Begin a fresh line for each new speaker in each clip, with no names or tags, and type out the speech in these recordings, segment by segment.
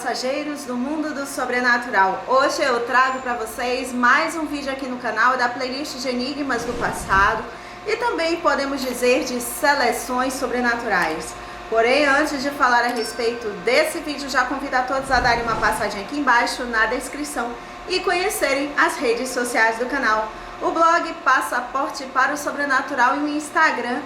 passageiros do mundo do sobrenatural. Hoje eu trago para vocês mais um vídeo aqui no canal da playlist de enigmas do passado e também podemos dizer de seleções sobrenaturais. Porém, antes de falar a respeito desse vídeo, já convido a todos a darem uma passadinha aqui embaixo na descrição e conhecerem as redes sociais do canal. O blog Passaporte para o Sobrenatural e o Instagram,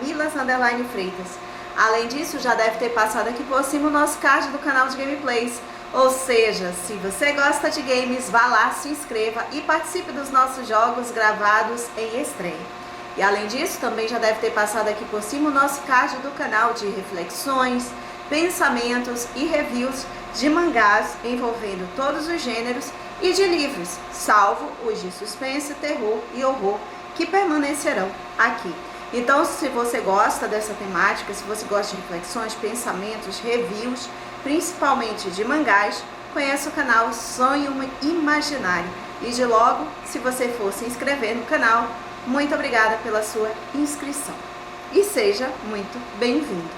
@milas_freitas. Além disso, já deve ter passado aqui por cima o nosso card do canal de gameplays. Ou seja, se você gosta de games, vá lá, se inscreva e participe dos nossos jogos gravados em estreia. E além disso, também já deve ter passado aqui por cima o nosso card do canal de reflexões, pensamentos e reviews de mangás envolvendo todos os gêneros e de livros, salvo os de suspense, terror e horror, que permanecerão aqui. Então, se você gosta dessa temática, se você gosta de reflexões, pensamentos, reviews, principalmente de mangás, conheça o canal Sonho Imaginário. E de logo, se você for se inscrever no canal, muito obrigada pela sua inscrição. E seja muito bem-vindo.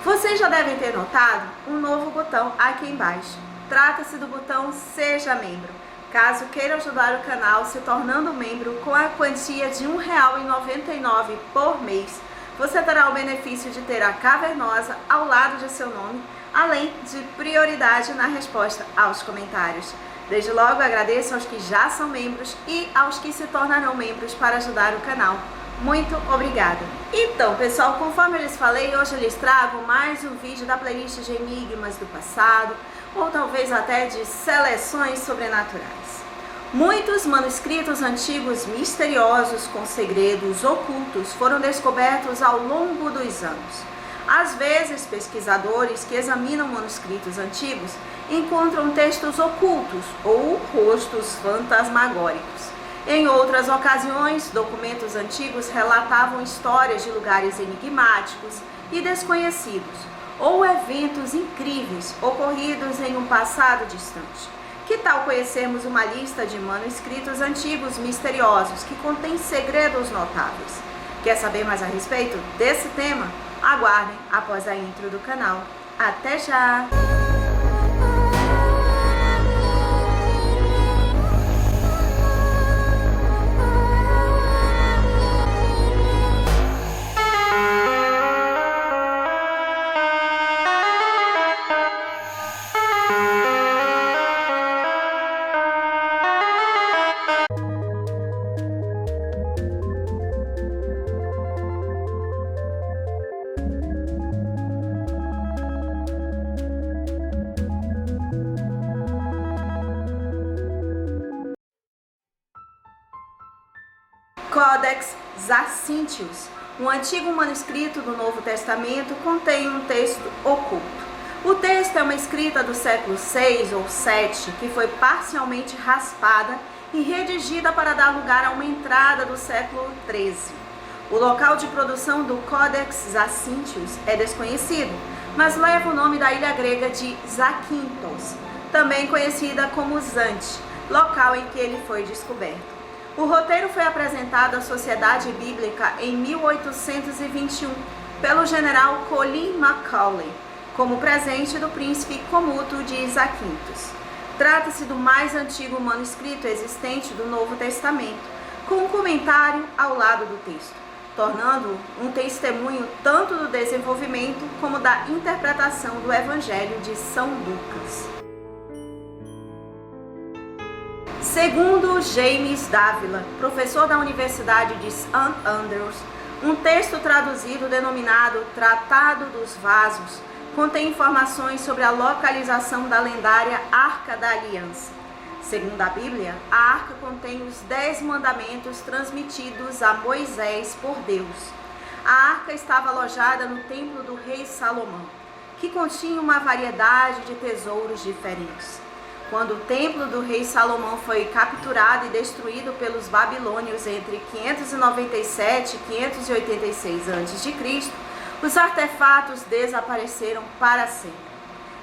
Vocês já devem ter notado um novo botão aqui embaixo. Trata-se do botão Seja Membro. Caso queira ajudar o canal se tornando membro com a quantia de R$ 1,99 por mês, você terá o benefício de ter a cavernosa ao lado de seu nome, além de prioridade na resposta aos comentários. Desde logo agradeço aos que já são membros e aos que se tornarão membros para ajudar o canal. Muito obrigada! Então, pessoal, conforme eu lhes falei, hoje eu lhes trago mais um vídeo da playlist de enigmas do passado, ou talvez até de seleções sobrenaturais. Muitos manuscritos antigos misteriosos com segredos ocultos foram descobertos ao longo dos anos. Às vezes, pesquisadores que examinam manuscritos antigos encontram textos ocultos ou rostos fantasmagóricos. Em outras ocasiões, documentos antigos relatavam histórias de lugares enigmáticos e desconhecidos, ou eventos incríveis ocorridos em um passado distante. Que tal conhecermos uma lista de manuscritos antigos misteriosos que contém segredos notáveis? Quer saber mais a respeito desse tema? Aguardem após a intro do canal. Até já! Codex Zacíntios, um antigo manuscrito do Novo Testamento, contém um texto oculto. O texto é uma escrita do século VI ou VII que foi parcialmente raspada e redigida para dar lugar a uma entrada do século XIII. O local de produção do Codex Zacíntios é desconhecido, mas leva o nome da ilha grega de Zakynthos, também conhecida como Zante, local em que ele foi descoberto. O roteiro foi apresentado à Sociedade Bíblica em 1821 pelo general Colin Macaulay, como presente do príncipe Comuto de Zakynthos. Trata-se do mais antigo manuscrito existente do Novo Testamento, com um comentário ao lado do texto, tornando-o um testemunho tanto do desenvolvimento como da interpretação do Evangelho de São Lucas. Segundo James Dávila, professor da Universidade de St. Andrews, um texto traduzido denominado Tratado dos Vasos contém informações sobre a localização da lendária Arca da Aliança. Segundo a Bíblia, a arca contém os 10 mandamentos transmitidos a Moisés por Deus. A arca estava alojada no templo do rei Salomão, que continha uma variedade de tesouros diferentes. Quando o templo do rei Salomão foi capturado e destruído pelos babilônios entre 597 e 586 a.C., os artefatos desapareceram para sempre.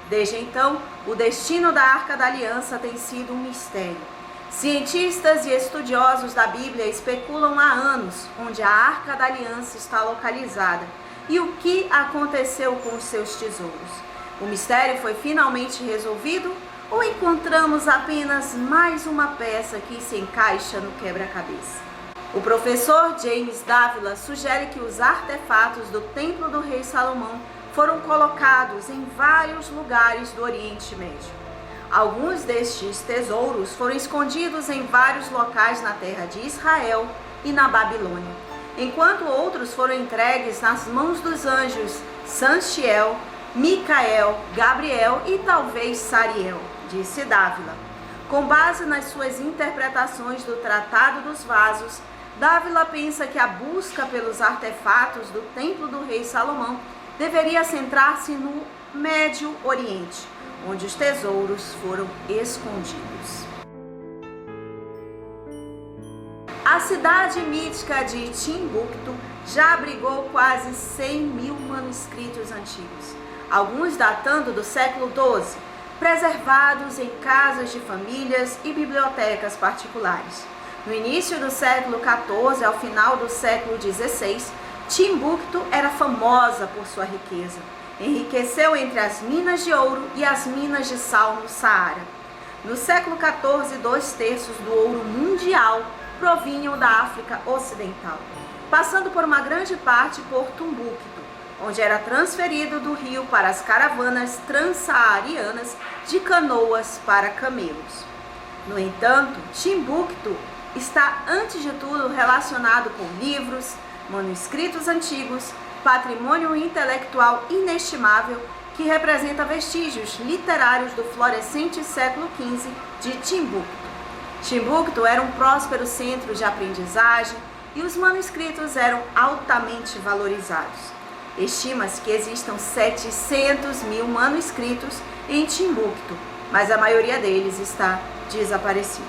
Desde então, o destino da Arca da Aliança tem sido um mistério. Cientistas e estudiosos da Bíblia especulam há anos onde a Arca da Aliança está localizada e o que aconteceu com os seus tesouros. O mistério foi finalmente resolvido ou encontramos apenas mais uma peça que se encaixa no quebra-cabeça? O professor James Dávila sugere que os artefatos do Templo do Rei Salomão foram colocados em vários lugares do Oriente Médio. Alguns destes tesouros foram escondidos em vários locais na terra de Israel e na Babilônia, enquanto outros foram entregues nas mãos dos anjos Sanchiel, Micael, Gabriel e talvez Sariel, disse Dávila. Com base nas suas interpretações do Tratado dos Vasos, Dávila pensa que a busca pelos artefatos do Templo do Rei Salomão deveria centrar-se no Médio Oriente, onde os tesouros foram escondidos. A cidade mítica de Timbuktu já abrigou quase 100 mil manuscritos antigos, alguns datando do século XII, preservados em casas de famílias e bibliotecas particulares. No início do século XIV, ao final do século XVI, Timbuktu era famosa por sua riqueza. Enriqueceu entre as minas de ouro e as minas de sal no Saara. No século XIV, 2/3 do ouro mundial provinham da África Ocidental, passando por uma grande parte por Tumbuktu, onde era transferido do rio para as caravanas transsaarianas de canoas para camelos. No entanto, Timbuktu está antes de tudo relacionado com livros, manuscritos antigos, patrimônio intelectual inestimável que representa vestígios literários do florescente século XV de Timbuktu. Timbuktu era um próspero centro de aprendizagem e os manuscritos eram altamente valorizados. Estima-se que existam 700 mil manuscritos em Timbuktu, mas a maioria deles está desaparecido.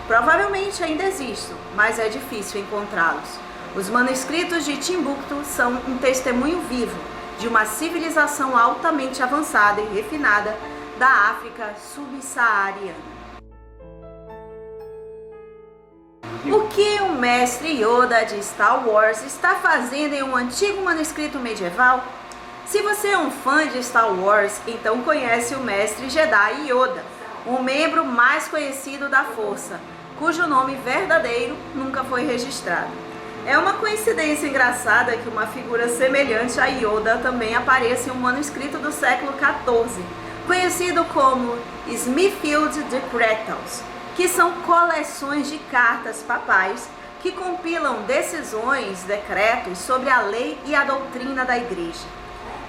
Provavelmente ainda existem, mas é difícil encontrá-los. Os manuscritos de Timbuktu são um testemunho vivo de uma civilização altamente avançada e refinada da África subsaariana. O que o mestre Yoda de Star Wars está fazendo em um antigo manuscrito medieval? Se você é um fã de Star Wars, então conhece o mestre Jedi Yoda, o membro mais conhecido da Força, cujo nome verdadeiro nunca foi registrado. É uma coincidência engraçada que uma figura semelhante a Yoda também apareça em um manuscrito do século XIV, conhecido como Smithfield Decretals, que são coleções de cartas papais que compilam decisões, decretos sobre a lei e a doutrina da Igreja.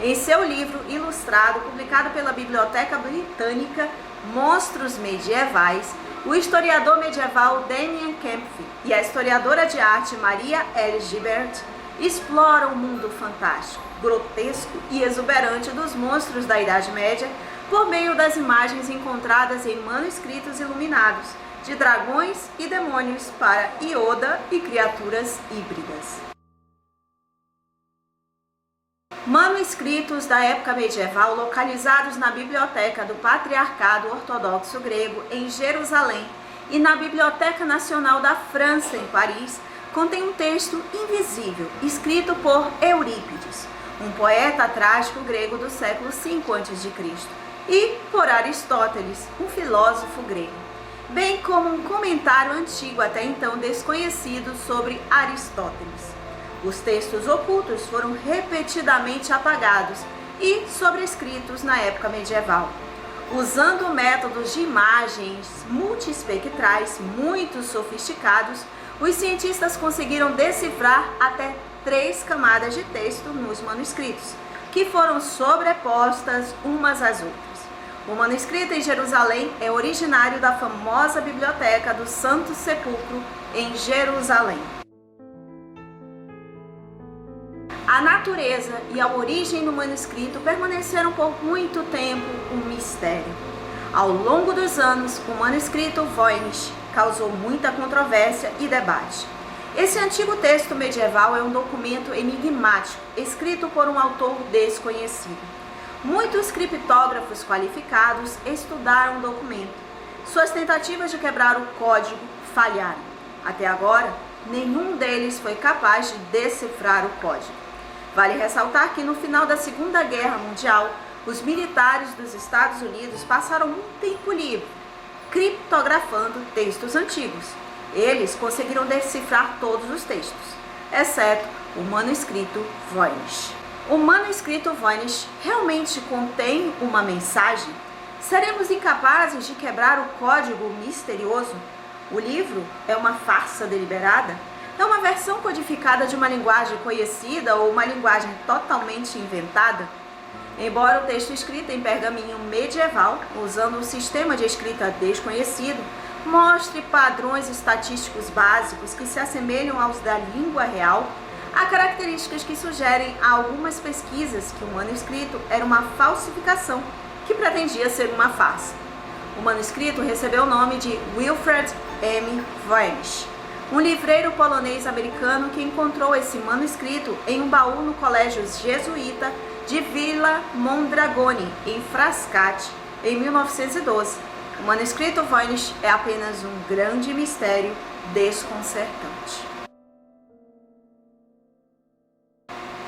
Em seu livro ilustrado, publicado pela Biblioteca Britânica, Monstros Medievais, o historiador medieval Damien Kempf e a historiadora de arte Maria L. Gilbert exploram o mundo fantástico, grotesco e exuberante dos monstros da Idade Média por meio das imagens encontradas em manuscritos iluminados de dragões e demônios para Yoda e criaturas híbridas. Manuscritos da época medieval localizados na Biblioteca do Patriarcado Ortodoxo Grego em Jerusalém e na Biblioteca Nacional da França em Paris contém um texto invisível escrito por Eurípides, um poeta trágico grego do século V a.C., e por Aristóteles, um filósofo grego, bem como um comentário antigo até então desconhecido sobre Aristóteles. Os textos ocultos foram repetidamente apagados e sobrescritos na época medieval. Usando métodos de imagens multiespectrais muito sofisticados, os cientistas conseguiram decifrar até 3 camadas de texto nos manuscritos, que foram sobrepostas umas às outras. O manuscrito em Jerusalém é originário da famosa biblioteca do Santo Sepulcro em Jerusalém. A natureza e a origem do manuscrito permaneceram por muito tempo um mistério. Ao longo dos anos, o manuscrito Voynich causou muita controvérsia e debate. Esse antigo texto medieval é um documento enigmático, escrito por um autor desconhecido. Muitos criptógrafos qualificados estudaram o documento. Suas tentativas de quebrar o código falharam. Até agora, nenhum deles foi capaz de decifrar o código. Vale ressaltar que no final da Segunda Guerra Mundial, os militares dos Estados Unidos passaram um tempo livre, criptografando textos antigos. Eles conseguiram decifrar todos os textos, exceto o manuscrito Voynich. O manuscrito Voynich realmente contém uma mensagem? Seremos incapazes de quebrar o código misterioso? O livro é uma farsa deliberada? É uma versão codificada de uma linguagem conhecida ou uma linguagem totalmente inventada? Embora o texto escrito em pergaminho medieval, usando um sistema de escrita desconhecido, mostre padrões estatísticos básicos que se assemelham aos da língua real, há características que sugerem a algumas pesquisas que o manuscrito era uma falsificação que pretendia ser uma farsa. O manuscrito recebeu o nome de Wilfred M. Voynich, um livreiro polonês-americano que encontrou esse manuscrito em um baú no colégio jesuíta de Villa Mondragone, em Frascati, em 1912. O manuscrito Voynich é apenas um grande mistério desconcertante.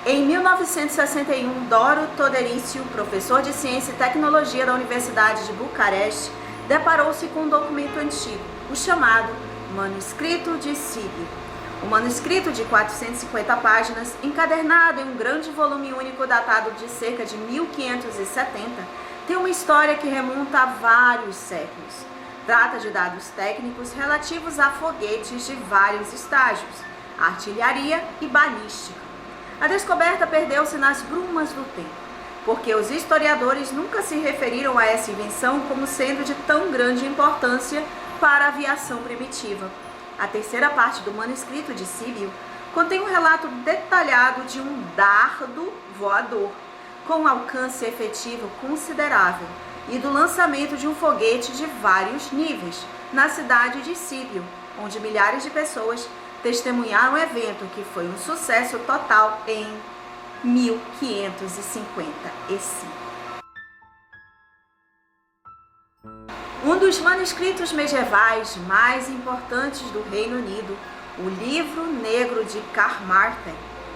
Em 1961, Doro Toderinciu, professor de Ciência e Tecnologia da Universidade de Bucareste, deparou-se com um documento antigo, o chamado Manuscrito de Sibiu. O manuscrito de 450 páginas, encadernado em um grande volume único datado de cerca de 1570, tem uma história que remonta a vários séculos. Trata de dados técnicos relativos a foguetes de vários estágios, artilharia e balística. A descoberta perdeu-se nas brumas do tempo, porque os historiadores nunca se referiram a essa invenção como sendo de tão grande importância para a aviação primitiva. A terceira parte do manuscrito de Sibiu contém um relato detalhado de um dardo voador, com um alcance efetivo considerável, e do lançamento de um foguete de vários níveis, na cidade de Sibiu, onde milhares de pessoas testemunharam o evento, que foi um sucesso total em 1555. Um dos manuscritos medievais mais importantes do Reino Unido, o Livro Negro de Carmarthen,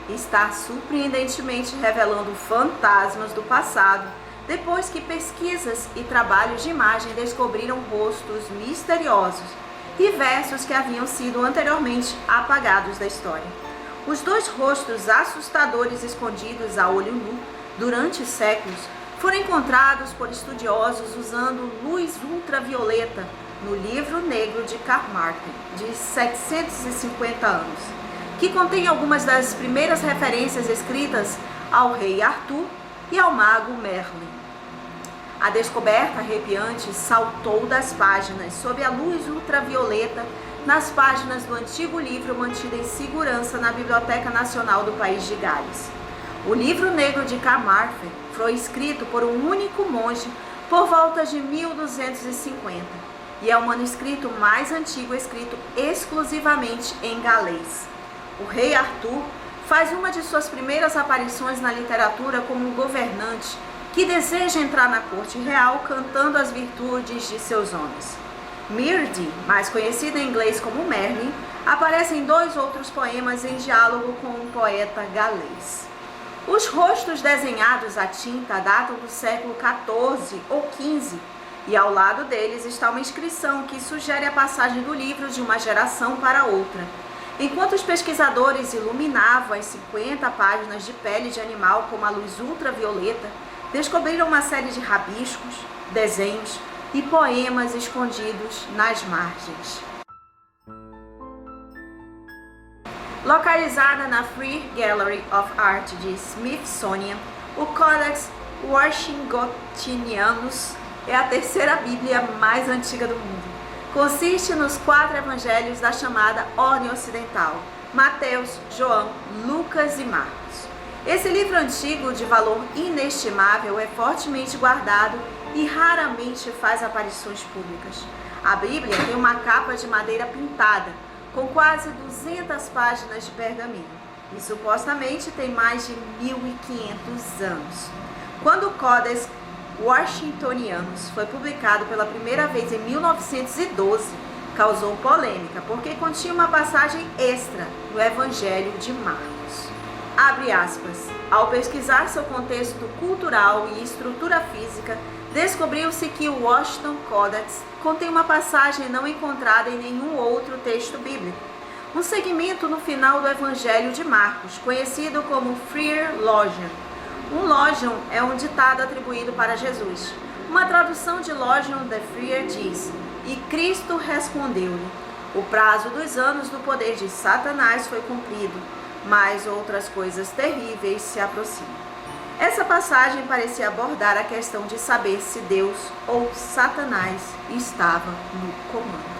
está surpreendentemente revelando fantasmas do passado, depois que pesquisas e trabalhos de imagem descobriram rostos misteriosos e versos que haviam sido anteriormente apagados da história. Os dois rostos assustadores escondidos a olho nu durante séculos foram encontrados por estudiosos usando luz ultravioleta no Livro Negro de Carmarthen, de 750 anos, que contém algumas das primeiras referências escritas ao rei Arthur e ao mago Merlin. A descoberta arrepiante saltou das páginas sob a luz ultravioleta nas páginas do antigo livro mantido em segurança na Biblioteca Nacional do país de Gales. O Livro Negro de Carmarthen foi escrito por um único monge por volta de 1250 e é o manuscrito mais antigo escrito exclusivamente em galês. O rei Arthur faz uma de suas primeiras aparições na literatura como um governante que deseja entrar na corte real cantando as virtudes de seus homens. Myrddin, mais conhecido em inglês como Merlin, aparece em dois outros poemas em diálogo com um poeta galês. Os rostos desenhados à tinta datam do século XIV ou XV, e ao lado deles está uma inscrição que sugere a passagem do livro de uma geração para outra. Enquanto os pesquisadores iluminavam as 50 páginas de pele de animal com uma luz ultravioleta, descobriram uma série de rabiscos, desenhos e poemas escondidos nas margens. Localizada na Free Gallery of Art de Smithsonian, o Codex Washingtonianus é a terceira Bíblia mais antiga do mundo. Consiste nos 4 evangelhos da chamada Ordem Ocidental: Mateus, João, Lucas e Marcos. Esse livro antigo, de valor inestimável, é fortemente guardado e raramente faz aparições públicas. A Bíblia tem uma capa de madeira pintada, com quase 200 páginas de pergaminho, e supostamente tem mais de 1500 anos. Quando o Codex Washingtonianus foi publicado pela primeira vez em 1912, causou polêmica, porque continha uma passagem extra no Evangelho de Marcos. Abre aspas. Ao pesquisar seu contexto cultural e estrutura física, descobriu-se que o Washington Codex contém uma passagem não encontrada em nenhum outro texto bíblico. Um segmento no final do Evangelho de Marcos, conhecido como Friar Logion. Um Logion é um ditado atribuído para Jesus. Uma tradução de Logion de Friar diz: "E Cristo respondeu-lhe: o prazo dos anos do poder de Satanás foi cumprido, mas outras coisas terríveis se aproximam." Essa passagem parecia abordar a questão de saber se Deus ou Satanás estava no comando.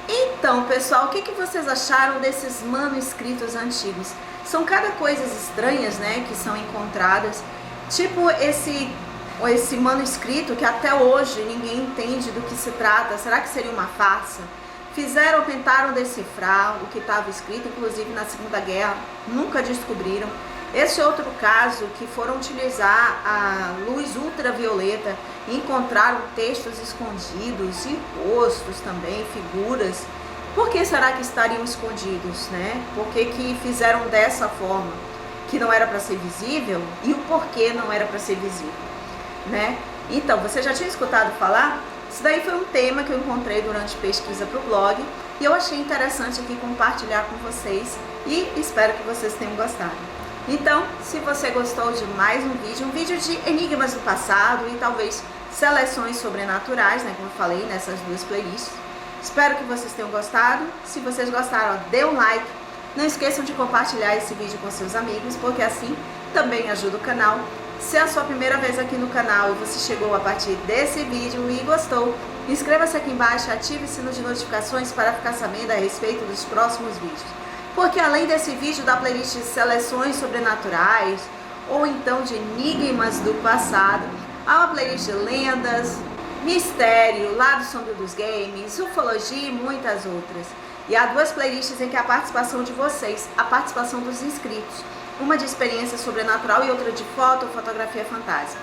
Então, pessoal, o que vocês acharam desses manuscritos antigos? São cada coisas estranhas, né, que são encontradas, tipo esse manuscrito que até hoje ninguém entende do que se trata. Será que seria uma farsa? Tentaram decifrar o que estava escrito, inclusive na Segunda Guerra, nunca descobriram. Esse outro caso, que foram utilizar a luz ultravioleta e encontraram textos escondidos e rostos também, figuras. Por que será que estariam escondidos, né? Por que fizeram dessa forma? Que não era para ser visível? E o porquê não era para ser visível, né? Então, você já tinha escutado falar? Isso daí foi um tema que eu encontrei durante pesquisa para o blog e eu achei interessante aqui compartilhar com vocês e espero que vocês tenham gostado. Então, se você gostou de mais um vídeo de enigmas do passado e talvez seleções sobrenaturais, né, como eu falei nessas duas playlists, espero que vocês tenham gostado. Se vocês gostaram, dê um like, não esqueçam de compartilhar esse vídeo com seus amigos, porque assim também ajuda o canal. Se é a sua primeira vez aqui no canal e você chegou a partir desse vídeo e gostou, inscreva-se aqui embaixo e ative o sino de notificações para ficar sabendo a respeito dos próximos vídeos. Porque além desse vídeo da playlist de seleções sobrenaturais ou então de enigmas do passado, há uma playlist de lendas, mistério, lado sombrio dos games, ufologia e muitas outras. E há duas playlists em que a participação de vocês, a participação dos inscritos, uma de experiência sobrenatural e outra de foto ou fotografia fantasma.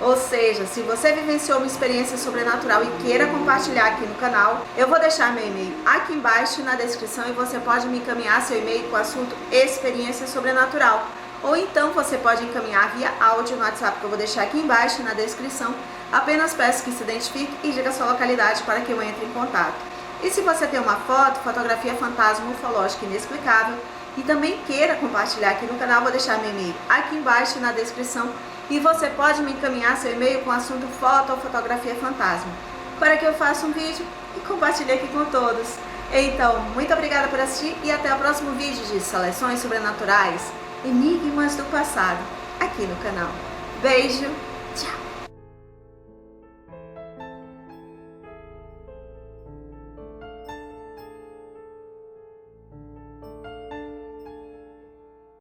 Ou seja, se você vivenciou uma experiência sobrenatural e queira compartilhar aqui no canal, eu vou deixar meu e-mail aqui embaixo na descrição e você pode me encaminhar seu e-mail com o assunto experiência sobrenatural. Ou então você pode encaminhar via áudio no WhatsApp que eu vou deixar aqui embaixo na descrição. Apenas peço que se identifique e diga a sua localidade para que eu entre em contato. E se você tem uma foto, fotografia fantasma, ufológica inexplicável e também queira compartilhar aqui no canal, vou deixar meu e-mail aqui embaixo na descrição. E você pode me encaminhar seu e-mail com o assunto foto ou fotografia fantasma, para que eu faça um vídeo e compartilhe aqui com todos. Então, muito obrigada por assistir e até o próximo vídeo de seleções sobrenaturais, enigmas do passado, aqui no canal. Beijo, tchau!